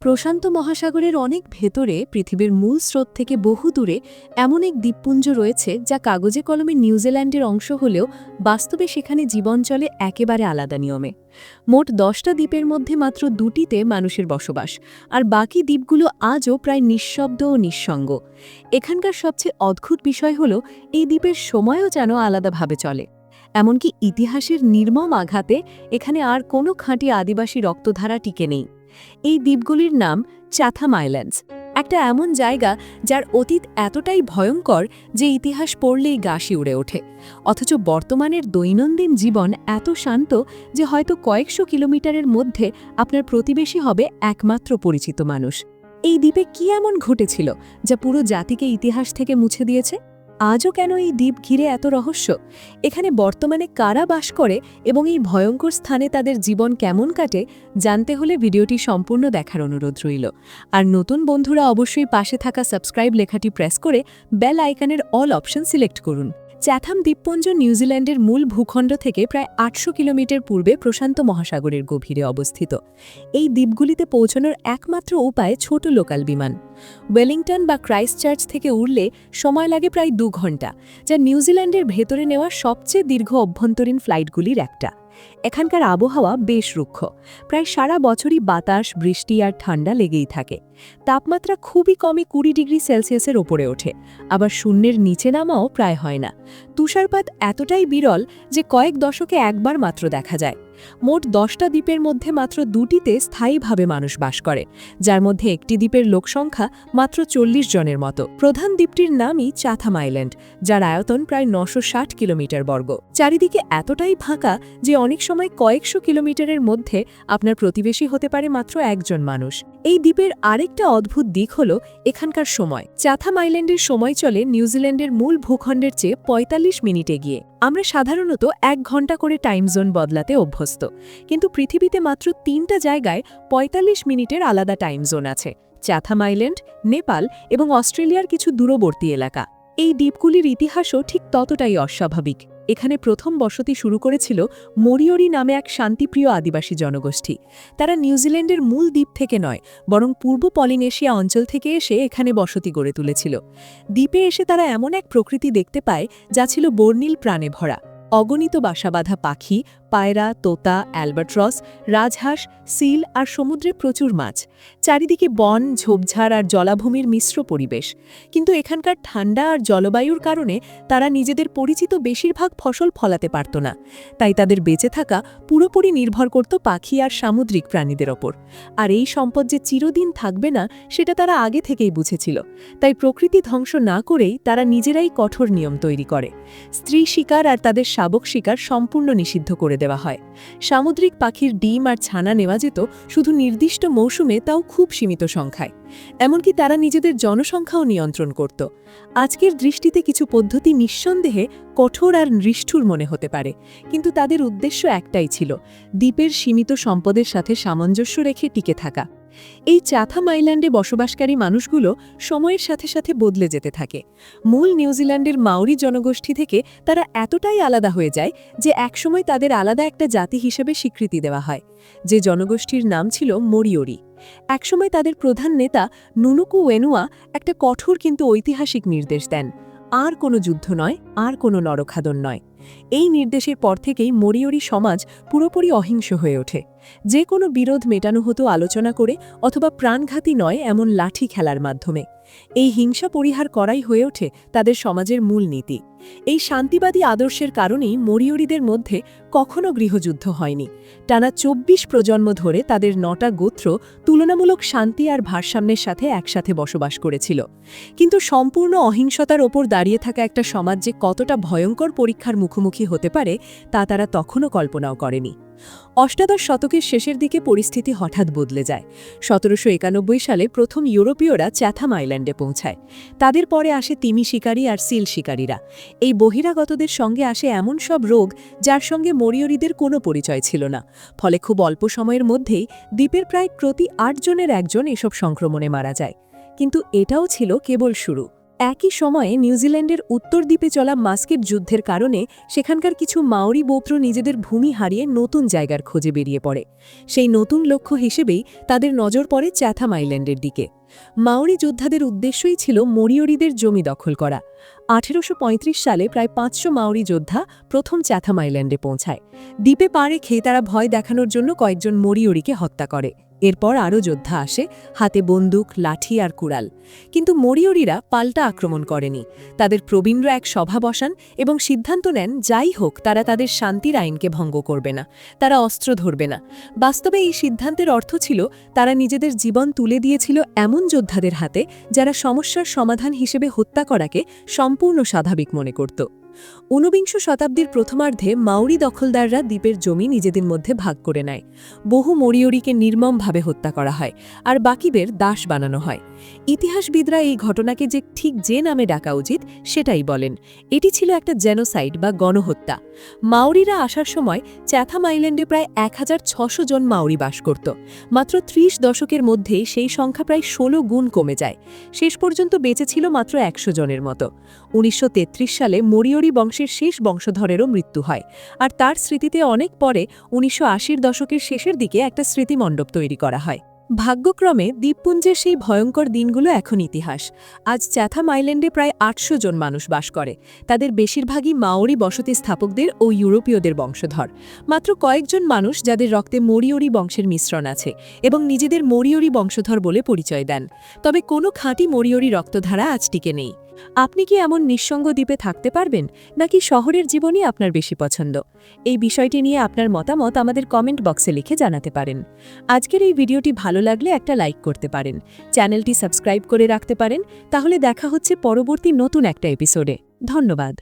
প্রশান্ত মহাসাগরের অনেক ভেতরে পৃথিবীর মূল স্রোত থেকে বহু দূরে এমন এক দ্বীপপুঞ্জ রয়েছে যা কাগজে কলমে নিউজিল্যান্ডের অংশ হলেও বাস্তবে সেখানে জীবন চলে একেবারে আলাদা নিয়মে। মোট 10টা দ্বীপের মধ্যে মাত্র 2টিতে মানুষের বসবাস, আর বাকি দ্বীপগুলো আজও প্রায় নিঃশব্দ ও নিঃসঙ্গ। এখানকার সবচেয়ে অদ্ভুত বিষয় হল এই দ্বীপের সময়ও যেন আলাদাভাবে চলে। এমনকি ইতিহাসের নির্মম আঘাতে এখানে আর কোনো খাঁটি আদিবাসী রক্তধারা টিকে নেই। এই দ্বীপগুলির নাম চ্যাথাম আইল্যান্ডস, একটা এমন জায়গা যার অতীত এতটাই ভয়ঙ্কর যে ইতিহাস পড়লেই গা শিউরে ওঠে, অথচ বর্তমানের দৈনন্দিন জীবন এত শান্ত যে হয়তো কয়েকশো কিলোমিটারের মধ্যে আপনার প্রতিবেশী হবে একমাত্র পরিচিত মানুষ। এই দ্বীপে কি এমন ঘটেছিল যা পুরো জাতিকে ইতিহাস থেকে মুছে দিয়েছে? আজও কেন এই দ্বীপ ঘিরে এত রহস্য? এখানে বর্তমানে কারা বাস করে এবং এই ভয়ঙ্কর স্থানে তাদের জীবন কেমন কাটে, জানতে হলে ভিডিওটি সম্পূর্ণ দেখার অনুরোধ রইল। আর নতুন বন্ধুরা অবশ্যই পাশে থাকা সাবস্ক্রাইব লেখাটি প্রেস করে বেল আইকনের অল অপশন সিলেক্ট করুন। চ্যাথাম দ্বীপপুঞ্জ নিউজিল্যান্ডের মূল ভূখণ্ড থেকে প্রায় 800 কিলোমিটার পূর্বে প্রশান্ত মহাসাগরের গভীরে অবস্থিত। এই দ্বীপগুলিতে পৌঁছানোর একমাত্র উপায় ছোট লোকাল বিমান। ওয়েলিংটন বা ক্রাইস্টচার্চ থেকে উড়লে সময় লাগে প্রায় 2 ঘন্টা, যা নিউজিল্যান্ডের ভেতরে নেওয়া সবচেয়ে দীর্ঘ অভ্যন্তরীণ ফ্লাইটগুলির একটা। এখানকার আবহাওয়া বেশ রুক্ষ, প্রায় সারা বছরই বাতাস, বৃষ্টি আর ঠান্ডা লেগেই থাকে। তাপমাত্রা খুবই কমে 20 ডিগ্রি সেলসিয়াসের ওপরে ওঠে, আবার শূন্যের নিচে নামাও প্রায় হয় না। তুষারপাত এতটাই বিরল যে কয়েক দশকে একবার মাত্র দেখা যায়। মোট 10টা দ্বীপের মধ্যে মাত্র 2টিতে স্থায়ীভাবে মানুষ বাস করে, যার মধ্যে একটি দ্বীপের লোকসংখ্যা মাত্র 40 জনের মতো। প্রধান দ্বীপটির নামই চ্যাথাম আইল্যান্ড, যার আয়তন প্রায় 960 কিলোমিটার বর্গ। চারিদিকে এতটাই ফাঁকা যে অনেক সময় কয়েকশো কিলোমিটারের মধ্যে আপনার প্রতিবেশী হতে পারে মাত্র একজন মানুষ। এই দ্বীপের আরেকটা অদ্ভুত দিক হল এখানকার সময়। চ্যাথাম আইল্যান্ডের সময় চলে নিউজিল্যান্ডের মূল ভূখণ্ডের চেয়ে 45 মিনিটে গিয়ে। আমরা সাধারণত 1 ঘন্টা করে টাইম জোন বদলাতে অভ্যস্ত, কিন্তু পৃথিবীতে মাত্র 3টা জায়গায় 45 মিনিটের আলাদা টাইম জোন আছে: চ্যাথাম আইল্যান্ড, নেপাল এবং অস্ট্রেলিয়ার কিছু দূরবর্তী এলাকা। এই দ্বীপগুলির ইতিহাসও ঠিক ততটাই অস্বাভাবিক। এখানে প্রথম বসতি শুরু করেছিল মরিওরি নামে এক শান্তিপ্রিয় আদিবাসী জনগোষ্ঠী। তারা নিউজিল্যান্ডের মূল দ্বীপ থেকে নয়, বরং পূর্ব পলিনেশিয়া অঞ্চল থেকে এসে এখানে বসতি গড়ে তুলেছিল। দ্বীপে এসে তারা এমন এক প্রকৃতি দেখতে পায় যা ছিল বর্ণিল প্রাণে ভরা। অগণিত বাসাবাঁধা পাখি, পায়রা, তোতা, অ্যালবাট্রস, রাজহাঁস, সিল আর সমুদ্রে প্রচুর মাছ। চারিদিকে বন, ঝোপঝাড় আর জলাভূমির মিশ্র পরিবেশ। কিন্তু এখানকার ঠান্ডা আর জলবায়ুর কারণে তারা নিজেদের পরিচিত বেশিরভাগ ফসল ফলাতে পারত না। তাই তাদের বেঁচে থাকা পুরোপুরি নির্ভর করত পাখি আর সামুদ্রিক প্রাণীদের ওপর। আর এই সম্পদ যে চিরদিন থাকবে না সেটা তারা আগে থেকেই বুঝেছিল। তাই প্রকৃতি ধ্বংস না করেই তারা নিজেরাই কঠোর নিয়ম তৈরি করে। স্ত্রী শিকার আর তাদের শাবক শিকার সম্পূর্ণ নিষিদ্ধ করে দেওয়া হয়। সামুদ্রিক পাখির ডিম আর ছানা নেওয়া যেত শুধু নির্দিষ্ট মৌসুমে, তাও খুব সীমিত সংখ্যায়। এমনকি তারা নিজেদের জনসংখ্যাও নিয়ন্ত্রণ করত। আজকের দৃষ্টিতে কিছু পদ্ধতি নিঃসন্দেহে কঠোর আর নিষ্ঠুর মনে হতে পারে, কিন্তু তাদের উদ্দেশ্য একটাই ছিল: দ্বীপের সীমিত সম্পদের সাথে সামঞ্জস্য রেখে টিকে থাকা। এই চ্যাথাম আইল্যান্ডে বসবাসকারী মানুষগুলো সময়ের সাথে সাথে বদলে যেতে থাকে। মূল নিউজিল্যান্ডের মাওরি জনগোষ্ঠী থেকে তারা এতটাই আলাদা হয়ে যায় যে একসময় তাদের আলাদা একটা জাতি হিসেবে স্বীকৃতি দেওয়া হয়, যে জনগোষ্ঠীর নাম ছিল মরিওরি। একসময় তাদের প্রধান নেতা নুনুকু ওয়েনুয়া একটা কঠোর কিন্তু ঐতিহাসিক নির্দেশ দেন: আর কোনো যুদ্ধ নয়, আর কোনো নরখাদন নয়। এই নির্দেশের পর থেকেই মরিওরি সমাজ পুরোপুরি অহিংস হয়ে ওঠে। যে কোনো বিরোধ মেটানো হতো আলোচনা করে, অথবা প্রাণঘাতী নয় এমন লাঠি খেলার মাধ্যমে। এই হিংসা পরিহার করাই হয়ে ওঠে তাদের সমাজের মূল নীতি। এই শান্তিবাদী আদর্শের কারণেই মরিওরিদের মধ্যে কখনো গৃহযুদ্ধ হয়নি। টানা 24 প্রজন্ম ধরে তাদের 9টা গোত্র তুলনামূলক শান্তি আর ভারসাম্যের সাথে একসাথে বসবাস করেছিল। কিন্তু সম্পূর্ণ অহিংসতার ওপর দাঁড়িয়ে থাকা একটা সমাজ যে কতটা ভয়ঙ্কর পরীক্ষার মুখোমুখি হতে পারে তা তারা তখনও কল্পনাও করেনি। অষ্টাদশ শতকের শেষের দিকে পরিস্থিতি হঠাৎ বদলে যায়। 1791 সালে প্রথম ইউরোপীয়রা চ্যাথাম আইল্যান্ডে পৌঁছায়। তাদের পরে আসে তিমি শিকারী আর সিল শিকারীরা। এই বহিরাগতদের সঙ্গে আসে এমন সব রোগ যার সঙ্গে মরিওরিদের কোনো পরিচয় ছিল না। ফলে খুব অল্প সময়ের মধ্যেই দ্বীপের প্রায় প্রতি 8 জনের একজন এসব সংক্রমণে মারা যায়। কিন্তু এটাও ছিল কেবল শুরু। একই সময়ে নিউজিল্যান্ডের উত্তর দ্বীপে চলা মাস্কেট যুদ্ধের কারণে সেখানকার কিছু মাওরি গোত্র নিজেদের ভূমি হারিয়ে নতুন জায়গার খোঁজে বেরিয়ে পড়ে। সেই নতুন লক্ষ্য হিসেবেই তাদের নজর পড়ে চ্যাথাম আইল্যান্ডের দিকে। মাওরি যোদ্ধাদের উদ্দেশ্যই ছিল মরিওরিদের জমি দখল করা। 1835 সালে প্রায় 500 মাওরি যোদ্ধা প্রথম চ্যাথাম আইল্যান্ডে পৌঁছায়। দ্বীপে পা রেখে তারা ভয় দেখানোর জন্য কয়েকজন মরিওরিকে হত্যা করে। এরপর আরও যোদ্ধা আসে, হাতে বন্দুক, লাঠি আর কুড়াল। কিন্তু মরিওরিরা পাল্টা আক্রমণ করেনি। তাদের প্রবীণরা এক সভা বসান এবং সিদ্ধান্ত নেন যাই হোক তারা তাদের শান্তির আইনকে ভঙ্গ করবে না, তারা অস্ত্র ধরবে না। বাস্তবে এই সিদ্ধান্তের অর্থ ছিল তারা নিজেদের জীবন তুলে দিয়েছিল এমন যোদ্ধাদের হাতে যারা সমস্যার সমাধান হিসেবে হত্যা করাকে সম্পূর্ণ স্বাভাবিক মনে করত। 19বিংশ শতাব্দীর প্রথমার্ধে মাওরি দখলদাররা দ্বীপের জমি নিজেদের মধ্যে ভাগ করে নেয়। বহু মরিওরিকে নির্মমভাবে হত্যা করা হয় আর বাকিদের দাস বানানো হয়। ইতিহাসবিদরা এই ঘটনাকে যে নামে ডাকা উচিত সেটাই বলেন। এটি ছিল একটা জেনোসাইড বা গণহত্যা। মাওরিরা আসার সময় চ্যাথাম আইল্যান্ডে প্রায় 1600 জন মাওরি বাস করত। মাত্র 30 দশকের মধ্যেই সেই সংখ্যা প্রায় 16 গুণ কমে যায়। শেষ পর্যন্ত বেঁচে ছিল মাত্র 100 জনের মতো। 1933 সালে মরিওরি বংশের শেষ বংশধরেরও মৃত্যু হয়, আর তার স্মৃতিতে অনেক পরে 1980-র দশকের শেষের দিকে একটা স্মৃতিমণ্ডপ তৈরি করা হয়। ভাগ্যক্রমে দ্বীপপুঞ্জের সেই ভয়ঙ্কর দিনগুলো এখন ইতিহাস। আজ চ্যাথাম আইল্যান্ডে প্রায় 800 জন মানুষ বাস করে। তাদের বেশিরভাগই মাওরি বসতি স্থাপকদের ও ইউরোপীয়দের বংশধর। মাত্র কয়েকজন মানুষ যাদের রক্তে মরিওরি বংশের মিশ্রণ আছে এবং নিজেদের মরিওরি বংশধর বলে পরিচয় দেন। তবে কোনো খাঁটি মরিওরি রক্তধারা আজ টিকে নেই। আপনি কি এমন নিঃসঙ্গ দ্বীপে থাকতে পারবেন, নাকি শহরের জীবনই আপনার বেশি পছন্দ? এই বিষয়টি নিয়ে আপনার মতামত আমাদের কমেন্ট বক্সে লিখে জানাতে পারেন। আজকের এই ভিডিওটি ভালো লাগলে একটা লাইক করতে পারেন, চ্যানেলটি সাবস্ক্রাইব করে রাখতে পারেন। তাহলে দেখা হচ্ছে পরবর্তী নতুন একটা এপিসোডে। ধন্যবাদ।